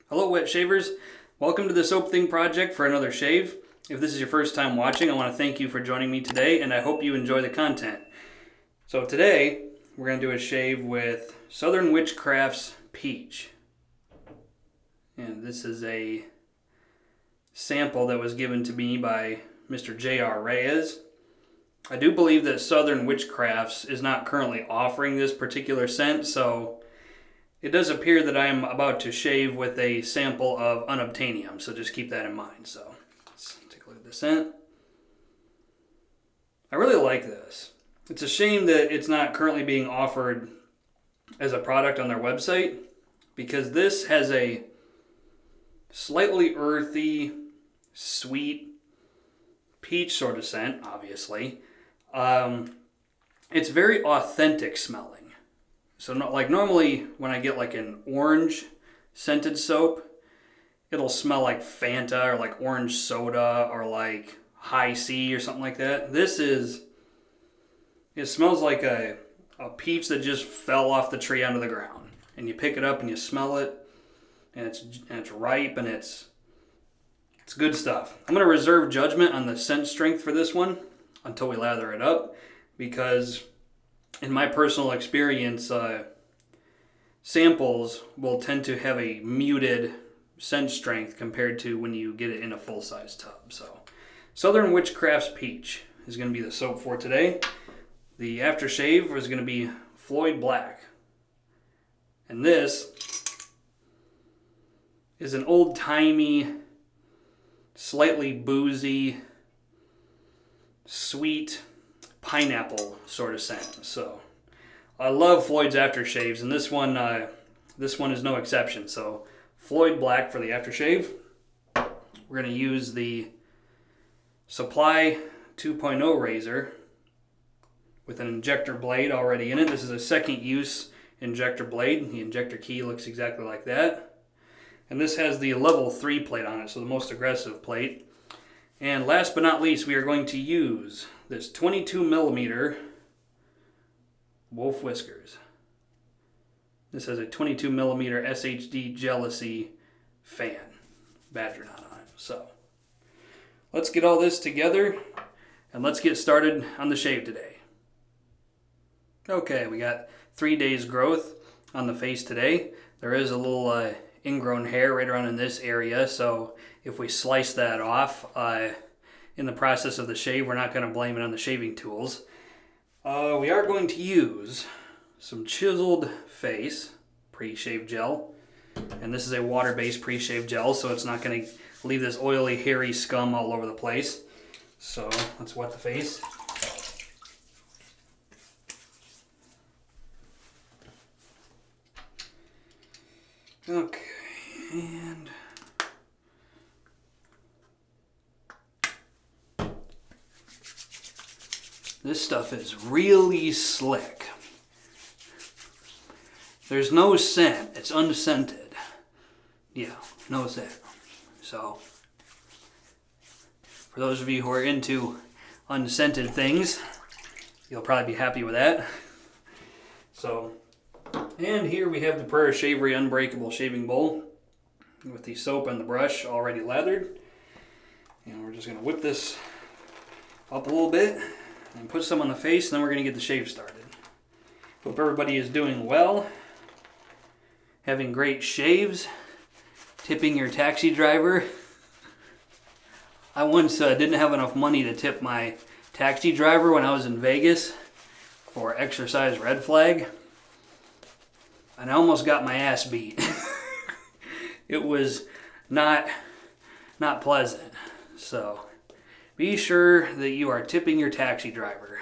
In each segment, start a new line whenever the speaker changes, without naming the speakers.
Hello wet shavers, welcome to the Soap Thing project for another shave. If this is your first time watching, I want to thank you for joining me today and I hope you enjoy the content. So today we're going to do a shave with Southern Witchcrafts Peach. And this is a sample that was given to me by Mr. J.R. Reyes. I do believe that Southern Witchcrafts is not currently offering this particular scent, so it does appear that I am about to shave with a sample of unobtainium, so just keep that in mind. So let's take a look at the scent. I really like this. It's a shame that it's not currently being offered as a product on their website, because this has a slightly earthy, sweet peach sort of scent, obviously. It's very authentic smelling. So like normally when I get like an orange scented soap, it'll smell like Fanta or like orange soda or like High C or something like that. It smells like a peach that just fell off the tree onto the ground. And you pick it up and you smell it, and it's ripe and it's good stuff. I'm going to reserve judgment on the scent strength for this one until we lather it up, because in my personal experience, samples will tend to have a muted scent strength compared to when you get it in a full-size tub. So, Southern Witchcrafts Peach is going to be the soap for today. The aftershave is going to be Floid Black. And this is an old-timey, slightly boozy, sweet pineapple sort of scent. So I love Floyd's aftershaves, and this one is no exception. So Floid Black for the aftershave. We're going to use the Supply 2.0 razor with an injector blade already in it. This is a second use injector blade. The injector key looks exactly like that. And this has the level 3 plate on it, so the most aggressive plate. And last but not least, we are going to use this 22mm Wolf Whiskers. This has a 22mm SHD Gelousy fan, badger knot on it. So let's get all this together and let's get started on the shave today. Okay, we got 3 days growth on the face today. There is a little ingrown hair right around in this area, so if we slice that off in the process of the shave, we're not going to blame it on the shaving tools. We are going to use some chiseled face pre-shave gel, and this is a water-based pre-shave gel, so it's not going to leave this oily, hairy scum all over the place. So let's wet the face. Okay, and this stuff is really slick. There's no scent. It's unscented. Yeah, no scent. So, for those of you who are into unscented things, you'll probably be happy with that. So, and here we have the Pereira Shavery Unbreakable shaving bowl with the soap and the brush already lathered. And we're just going to whip this up a little bit and put some on the face, and then we're going to get the shave started. Hope everybody is doing well, having great shaves, tipping your taxi driver. I once didn't have enough money to tip my taxi driver when I was in Vegas for exercise red flag, and I almost got my ass beat. It was not pleasant. So be sure that you are tipping your taxi driver.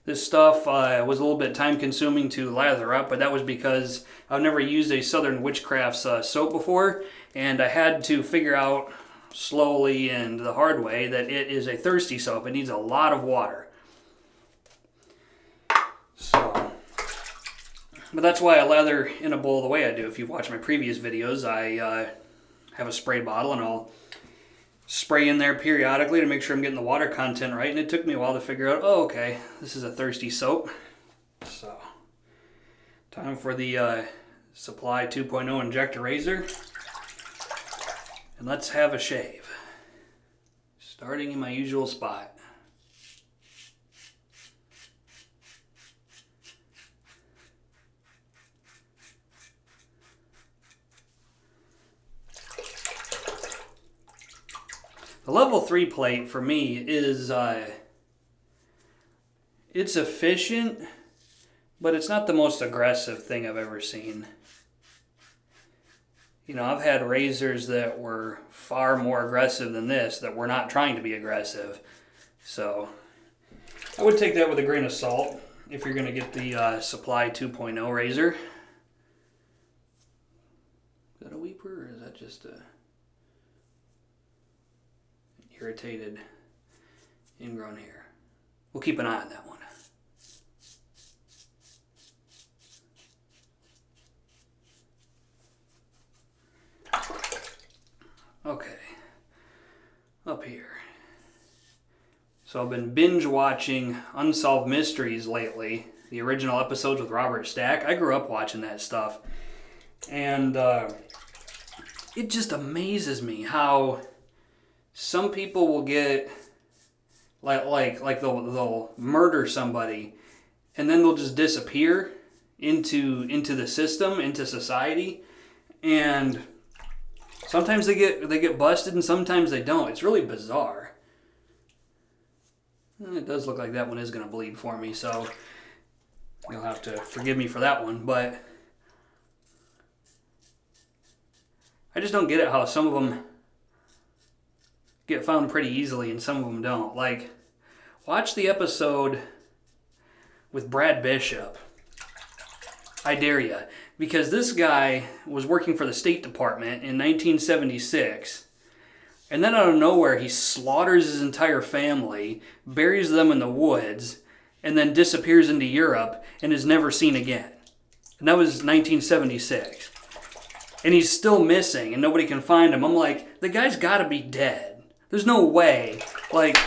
This stuff was a little bit time consuming to lather up, but that was because I've never used a Southern Witchcrafts soap before, and I had to figure out slowly and the hard way that it is a thirsty soap. It needs a lot of water. So, but that's why I lather in a bowl the way I do. If you've watched my previous videos, I have a spray bottle and I'll spray in there periodically to make sure I'm getting the water content right, and it took me a while to figure out, oh okay, this is a thirsty soap. So time for the Supply 2.0 Injector razor. And let's have a shave. Starting in my usual spot. The level 3 plate for me is, it's efficient, but it's not the most aggressive thing I've ever seen. You know, I've had razors that were far more aggressive than this, that were not trying to be aggressive. So, I would take that with a grain of salt if you're going to get the Supply 2.0 razor. Is that a weeper, or is that just a irritated ingrown hair? We'll keep an eye on that one. Okay, up here. So I've been binge watching Unsolved Mysteries lately, the original episodes with Robert Stack. I grew up watching that stuff, and it just amazes me how some people will get like they'll murder somebody, and then they'll just disappear into the system, into society, and sometimes they get busted and sometimes they don't. It's really bizarre. It does look like that one is going to bleed for me, so you'll have to forgive me for that one. But I just don't get it how some of them get found pretty easily and some of them don't. Like, watch the episode with Brad Bishop. I dare ya. Because this guy was working for the State Department in 1976, and then out of nowhere he slaughters his entire family, buries them in the woods, and then disappears into Europe and is never seen again. And that was 1976. And he's still missing and nobody can find him. I'm like, the guy's gotta be dead. There's no way. Like,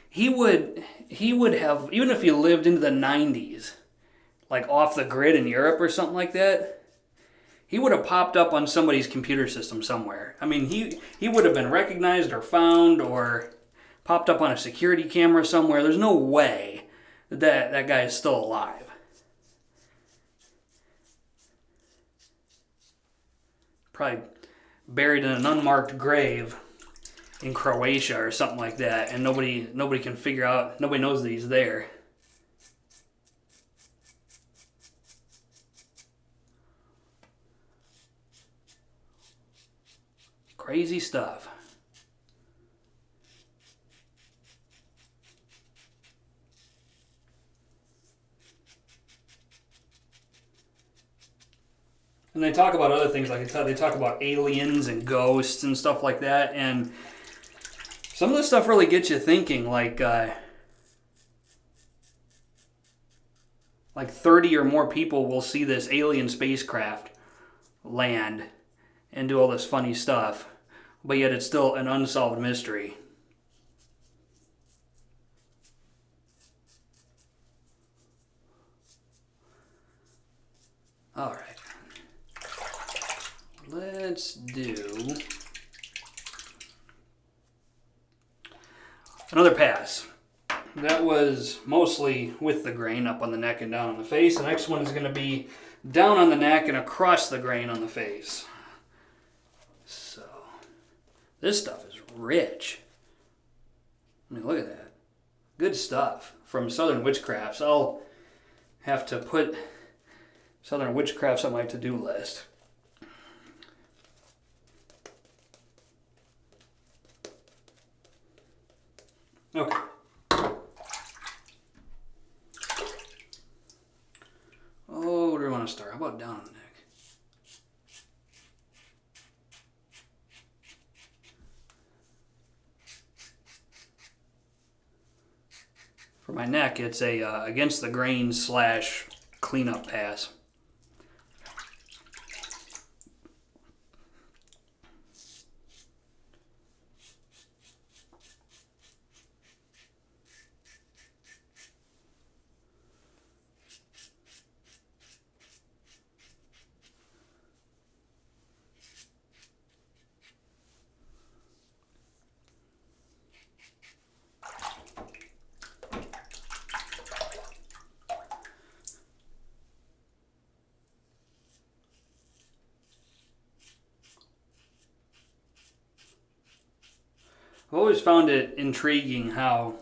he would have, even if he lived into the 90s, like off the grid in Europe or something like that, he would have popped up on somebody's computer system somewhere. I mean, he would have been recognized or found or popped up on a security camera somewhere. There's no way that guy is still alive. Probably buried in an unmarked grave in Croatia or something like that, and nobody can figure out, nobody knows that he's there. Crazy stuff. And they talk about other things, like they talk about aliens and ghosts and stuff like that, and some of this stuff really gets you thinking, like 30 or more people will see this alien spacecraft land and do all this funny stuff, but yet it's still an unsolved mystery. All right. Let's do another pass. That was mostly with the grain up on the neck and down on the face. The next one is going to be down on the neck and across the grain on the face. So, this stuff is rich. I mean, look at that. Good stuff from Southern Witchcrafts. I'll have to put Southern Witchcrafts on my to-do list. Okay. Oh, where do we want to start? How about down on the neck? For my neck, it's a against the grain / cleanup pass. I've always found it intriguing how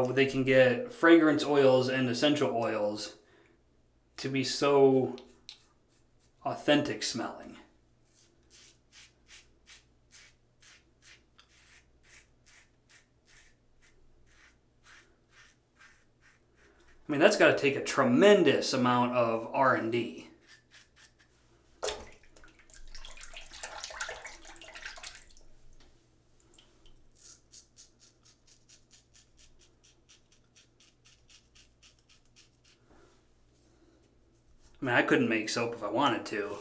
they can get fragrance oils and essential oils to be so authentic smelling. I mean, that's got to take a tremendous amount of R&D. I mean, I couldn't make soap if I wanted to,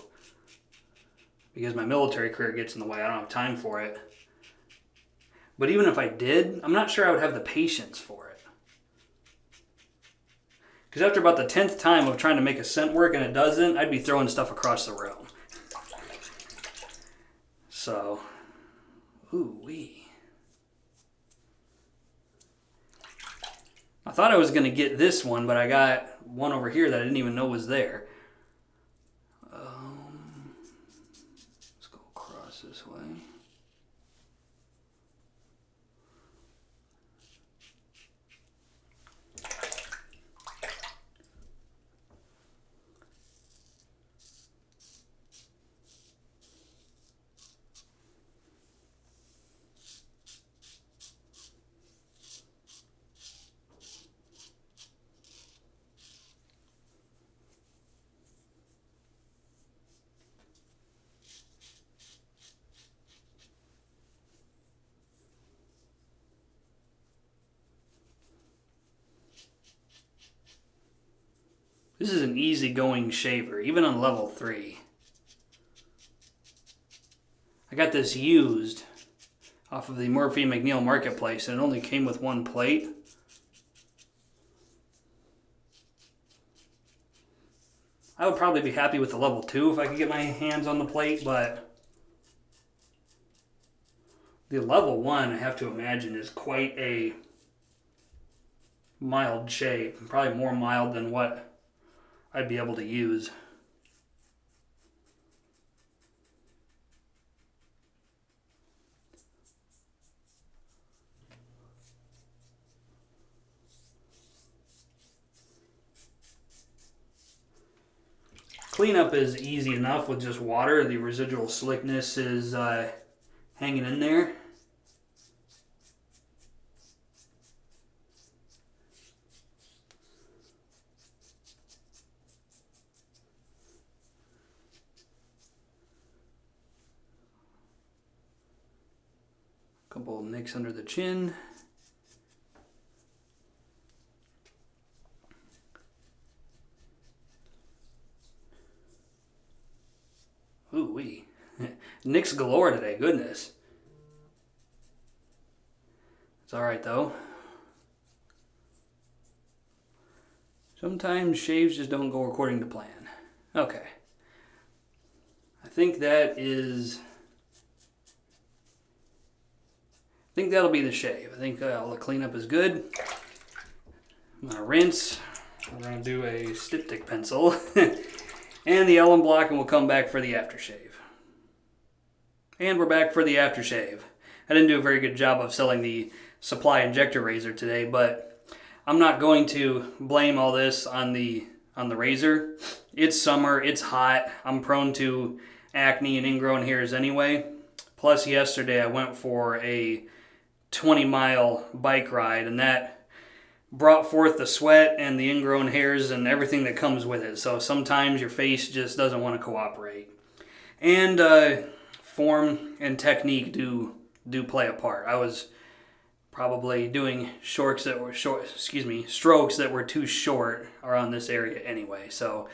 because my military career gets in the way. I don't have time for it. But even if I did, I'm not sure I would have the patience for it. Because after about the 10th time of trying to make a scent work and it doesn't, I'd be throwing stuff across the room. So, ooh-wee. I thought I was going to get this one, but I got one over here that I didn't even know was there. Let's go across this way. This is an easygoing shaver, even on level 3. I got this used off of the Murphy McNeil Marketplace, and it only came with one plate. I would probably be happy with the level 2 if I could get my hands on the plate, but the level 1, I have to imagine, is quite a mild shave. Probably more mild than what I'd be able to use. Cleanup is easy enough with just water. The residual slickness is hanging in there. Couple of nicks under the chin. Ooh-wee. Nicks galore today, goodness. It's alright though. Sometimes shaves just don't go according to plan. Okay. I think that'll be the shave. I think all the cleanup is good. I'm going to rinse. We're going to do a styptic pencil and the Ellen block, and we'll come back for the aftershave. And we're back for the aftershave. I didn't do a very good job of selling the supply injector razor today, but I'm not going to blame all this on the razor. It's summer, it's hot. I'm prone to acne and ingrown hairs anyway. Plus yesterday I went for a 20-mile bike ride, and that brought forth the sweat and the ingrown hairs and everything that comes with it. So sometimes your face just doesn't want to cooperate. And form and technique do play a part. I was probably doing strokes that were too short around this area anyway. So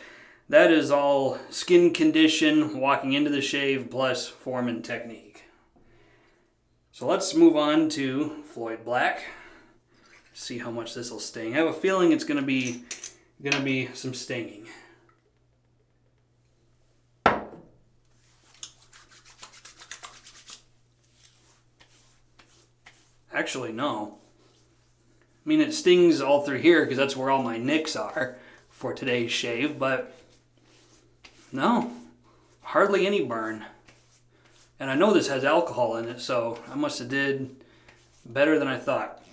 that is all skin condition walking into the shave plus form and technique. So let's move on to Floid Black. See how much this will sting. I have a feeling it's gonna be some stinging. Actually, no. I mean, it stings all through here because that's where all my nicks are for today's shave, but no, hardly any burn. And I know this has alcohol in it, so I must have did better than I thought.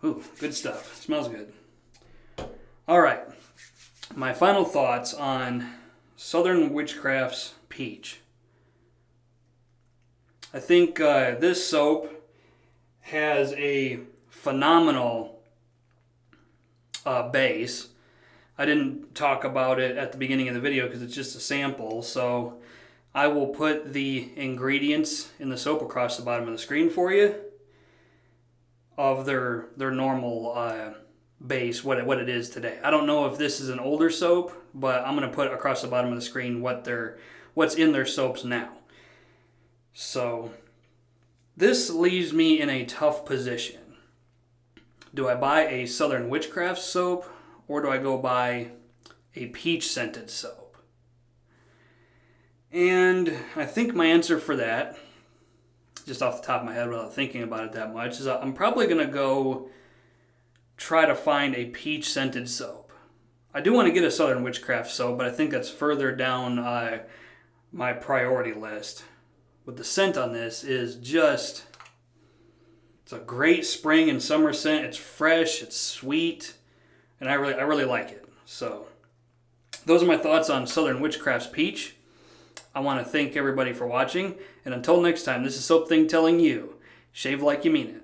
Ooh, good stuff. It smells good. All right. My final thoughts on Southern Witchcrafts Peach. I think this soap has a phenomenal base. I didn't talk about it at the beginning of the video because it's just a sample, so I will put the ingredients in the soap across the bottom of the screen for you of their normal base, what it is today. I don't know if this is an older soap, but I'm going to put across the bottom of the screen what's in their soaps now. So this leaves me in a tough position. Do I buy a Southern Witchcrafts soap, or do I go buy a peach scented soap? And I think my answer for that, just off the top of my head without thinking about it that much, is I'm probably going to go try to find a peach scented soap. I do want to get a Southern Witchcraft soap, but I think that's further down my priority list. But the scent on this is just, it's a great spring and summer scent. It's fresh, it's sweet, and I really like it. So those are my thoughts on Southern Witchcrafts Peach. I want to thank everybody for watching, and until next time, this is Soap Thing telling you, shave like you mean it.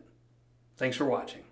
Thanks for watching.